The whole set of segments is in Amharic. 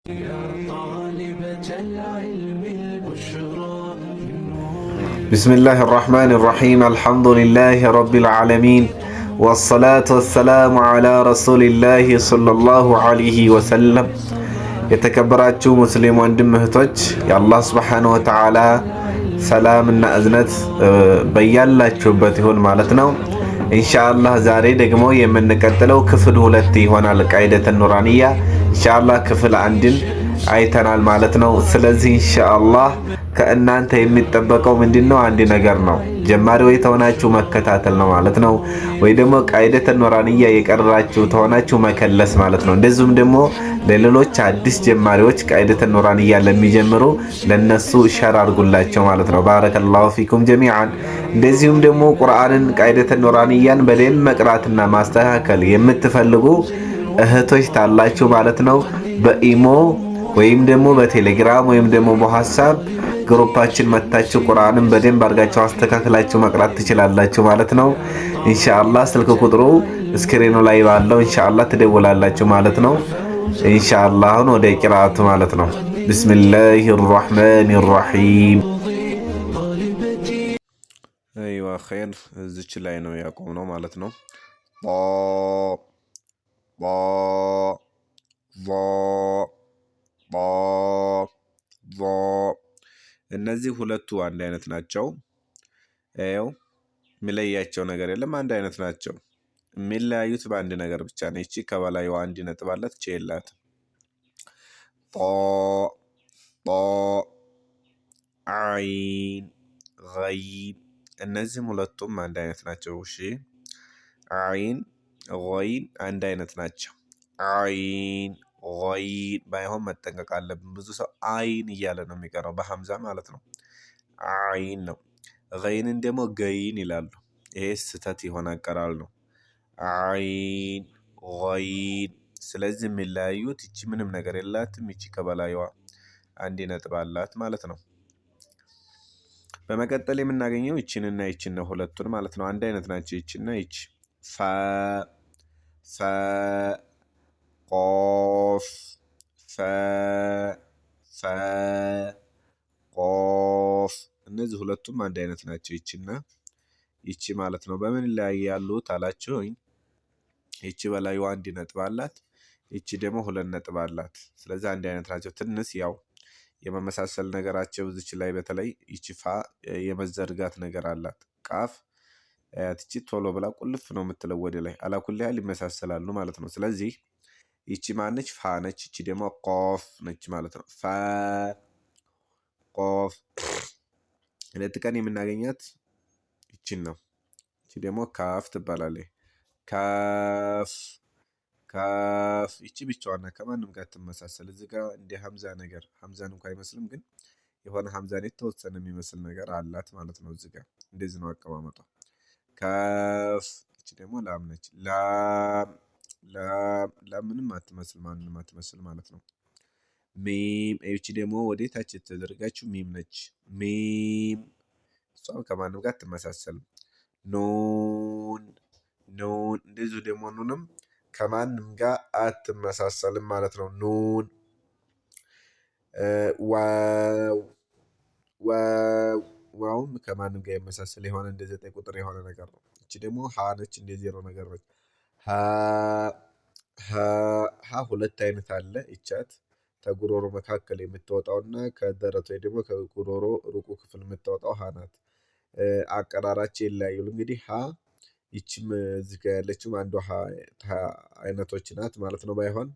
يا طالبة العلم البشرى بسم الله الرحمن الرحيم الحمد لله رب العالمين والصلاة والسلام على رسول الله صلى الله عليه وسلم የተከበራችሁ ሙስሊም ወንድም እህቶች የአላህ Subhanahu Wa Ta'ala ሰላምና እዝነት በያላችሁበት ይሁን ማለት ነው። ኢንሻአላህ ዛሬ ደግሞ የምንቀጥለው ክፍል 2 ይሆናል። ቃይደተ ኑራንያ ኢንሻአላህ ክፍል 1ን አይተናል ማለት ነው። ስለዚህ ኢንሻአላህ ከእናንተ የሚጠበቀው ምንድነው? አንድ ነገር ነው። ጀማሪ ወይ ተሆናችሁ መከታተል ነው ማለት ነው። ወይ ደግሞ ቃይደተ ኑራንያ የቀራችሁ ተሆናችሁ መከለስ ማለት ነው። እንደዚሁም ደግሞ ለሌሎች አዲስ ጀማሪዎች ቃይደተ ኑራንያ ለሚጀምሩ ለነሱ ሸር አድርጉላቸው ማለት ነው። ባረከላሁ ፊኩም ጀሚዓን። እንደዚሁም ደግሞ ቁርአንን ቃይደተ ኑራንያን በደንብ መቅራትና ማስተካከል የምትፈልጉ እህቶች ታላችሁ ማለት ነው። በኢሞ ወይም ደግሞ በቴሌግራም ወይም ደግሞ በዋትስአፕ ግሩፓችን መታችሁ ቁርአንን በደንብ አድርጋችሁ አስተካክላችሁ መቅራት ትችላላችሁ ማለት ነው። ኢንሻአላህ ስልክ ቁጥሩ ስክሪኑ ላይ ባለው ኢንሻአላህ ትደውላላችሁ ማለት ነው። ኢንሻአላህ አሁን ወደ ቂራአቱ ማለት ነው። ቢስሚላሂር ረህማኒር ረሂም። አይዋ ኸይር እዚች ላይ ነው ያቆምነው ማለት ነው። እነዚህ ሁለቱ አንድ አይነት ናቸው። ያው የሚለያቸው ነገር የለም፣ አንድ አይነት ናቸው። የሚለያዩት በአንድ ነገር ብቻ ነው። እቺ ከበላዩ አንድ ነጥብ አላት፣ እቺ የላትም። ጦ አይን ገይን፣ እነዚህም ሁለቱም አንድ አይነት ናቸው። እሺ አይን ገይን አንድ አይነት ናቸው። አይን ገይን ባይሆን መጠንቀቅ አለብን። ብዙ ሰው አይን እያለ ነው የሚቀረው በሐምዛ ማለት ነው። አይን ነው። ገይንን ደግሞ ገይን ይላሉ። ይሄ ስህተት የሆነ አቀራር ነው። አይን ገይን። ስለዚህ የሚለያዩት እቺ ምንም ነገር የላትም፣ እቺ ከበላይዋ አንድ ነጥብ አላት ማለት ነው። በመቀጠል የምናገኘው እቺንና እቺን ነው፣ ሁለቱን ማለት ነው። አንድ አይነት ናቸው እቺና እቺ። ፈ ቆፍ ፈ ቆፍ፣ እነዚህ ሁለቱም አንድ አይነት ናቸው፣ ይቺና ይቺ ማለት ነው። በምን ላይ ያሉት አላችሁኝ? ይቺ በላዩ አንድ ነጥብ አላት፣ ይቺ ደግሞ ሁለት ነጥብ አላት። ስለዚህ አንድ አይነት ናቸው። ትንሽ ያው የመመሳሰል ነገራቸው እዚች ላይ በተለይ ይቺ ፋ የመዘርጋት ነገር አላት። ቃፍ ትቺ ቶሎ ብላ ቁልፍ ነው የምትለው ወደ ላይ። አላኩል ያህል ይመሳሰላሉ ማለት ነው። ስለዚህ ይቺ ማነች? ፋ ነች። ይቺ ደግሞ ቆፍ ነች ማለት ነው። ፋ ቆፍ። ሁለት ቀን የምናገኛት ይቺን ነው። ይቺ ደግሞ ካፍ ትባላለች። ካፍ ካፍ። ይቺ ብቻዋን ከማንም ጋር ትመሳሰል። እዚህ ጋር እንደ ሐምዛ ነገር፣ ሐምዛን እንኳን አይመስልም፣ ግን የሆነ ሐምዛን የተወሰነ የሚመስል ነገር አላት ማለት ነው። እዚህ ጋር እንደዚህ ነው አቀማመጧ። ካፍ። ይቺ ደግሞ ላም ነች። ላም ምንም አትመስል፣ ማንንም አትመስል ማለት ነው። ሚም። ይቺ ደግሞ ወደ ታች የተዘረጋችው ሚም ነች። ሚም። እሷም ከማንም ጋር አትመሳሰልም። ኑን ኑን። እንደዚሁ ደግሞ ኑንም ከማንም ጋር አትመሳሰልም ማለት ነው። ኑን። ዋው ዋውም ከማንም ጋር የመሳሰል የሆነ እንደ 9 ቁጥር የሆነ ነገር ነው። እቺ ደግሞ ሀ ነች፣ እንደ 0 ነገር ነች። ሀ ሁለት አይነት አለ። ይቻት ከጉሮሮ መካከል የምትወጣውና ከደረት ወይ ደግሞ ከጉሮሮ ሩቁ ክፍል የምትወጣው ሀ ናት። አቀራራቸው ይለያያሉ። እንግዲህ ሀ ይችም እዚህ ጋር ያለችው አንዷ ሀ አይነቶች ናት ማለት ነው። ባይሆን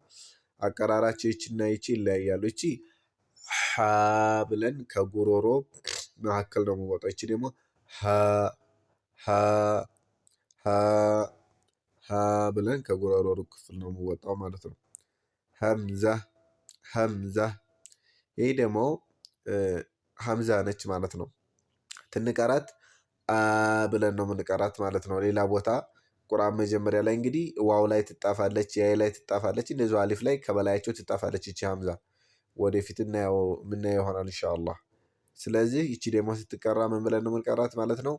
አቀራራቸው ይችና ይቺ ይለያያሉ። ይቺ ሀ ብለን ከጉሮሮ መካከል ነው የምወጣው። ይቺ ደግሞ ሀ ብለን ከጉሮሮ ሩቅ ክፍል ነው የምወጣው ማለት ነው። ሀምዛ። ይሄ ደግሞ ሀምዛ ነች ማለት ነው። ትንቀራት ብለን ነው የምንቀራት ማለት ነው። ሌላ ቦታ ቁርአን መጀመሪያ ላይ እንግዲህ ዋው ላይ ትጣፋለች፣ ያይ ላይ ትጣፋለች፣ እንደዚሁ አሊፍ ላይ ከበላያቸው ትጣፋለች። ይቺ ሀምዛ ወደፊት ምናየው ይሆናል ኢንሻአላህ። ስለዚህ ይቺ ደግሞ ስትቀራ ምን ብለን ነው የምንቀራት ማለት ነው?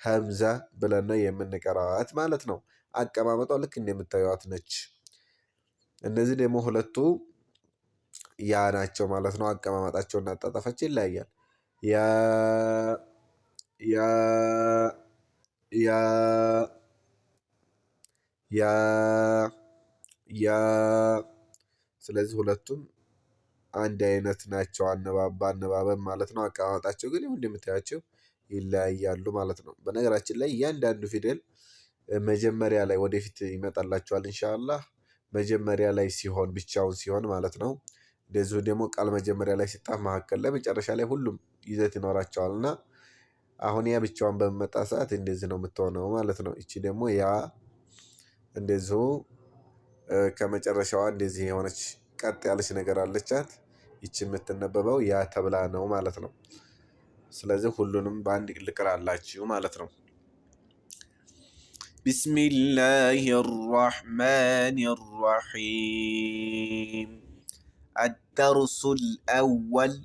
ሀምዛ ብለን ነው የምንቀራት ማለት ነው። አቀማመጧ ልክ እንደምታዩት ነች። እነዚህ ደግሞ ሁለቱ ያ ናቸው ማለት ነው። አቀማመጣቸውና አጣጣፋቸው ይለያያል። ያ ያ ያ ያ ያ ስለዚህ ሁለቱም አንድ አይነት ናቸው አነባበብ ማለት ነው። አቀማመጣቸው ግን እንደምታያቸው ይለያያሉ ማለት ነው። በነገራችን ላይ እያንዳንዱ ፊደል መጀመሪያ ላይ ወደፊት ይመጣላችኋል ኢንሻአላህ። መጀመሪያ ላይ ሲሆን ብቻውን ሲሆን ማለት ነው። እንደዚሁ ደግሞ ቃል መጀመሪያ ላይ ሲጣፍ መካከል ላይ መጨረሻ ላይ ሁሉም ይዘት ይኖራቸዋል እና አሁን ያ ብቻዋን በመጣ ሰዓት እንደዚህ ነው የምትሆነው ማለት ነው። እቺ ደግሞ ያ እንደዚሁ ከመጨረሻዋ እንደዚህ የሆነች ቀጥ ያለች ነገር አለቻት። ይቺ የምትነበበው ያ ተብላ ነው ማለት ነው። ስለዚህ ሁሉንም በአንድ ልቅራላችሁ ማለት ነው። ቢስሚላሂ ራሕማኒ ራሒም الدرس الأول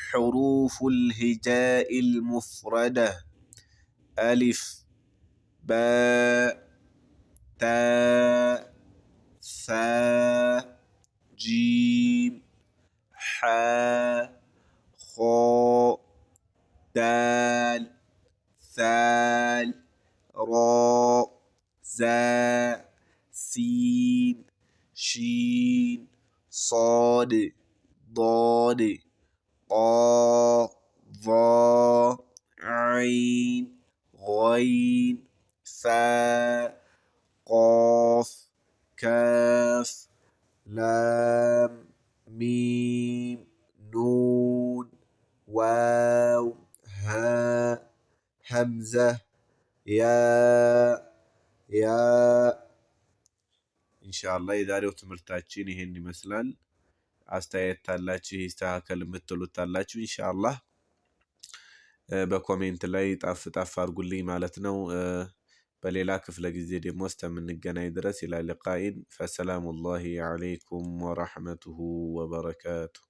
حروف الهجاء المفردة ألف باء تاء ثاء جيم حاء خاء دال ثال راء زاء سين شين صاد ضاد طاء ظاء عين غين فاء قاف كاف لام ميم نون واو هاء همزة يا ኢንሻአላህ የዛሬው ትምህርታችን ይሄን ይመስላል። አስተያየት ታላችሁ ይስተካከል የምትሉት ታላችሁ ኢንሻአላህ በኮሜንት ላይ ጣፍ አድርጉልኝ ማለት ነው። በሌላ ክፍለ ጊዜ ደግሞ እስከምንገናኝ ድረስ ኢላ ሊቃኢን ፈሰላሙላሂ ዐለይኩም ወረሕመቱሁ ወበረካቱሁ።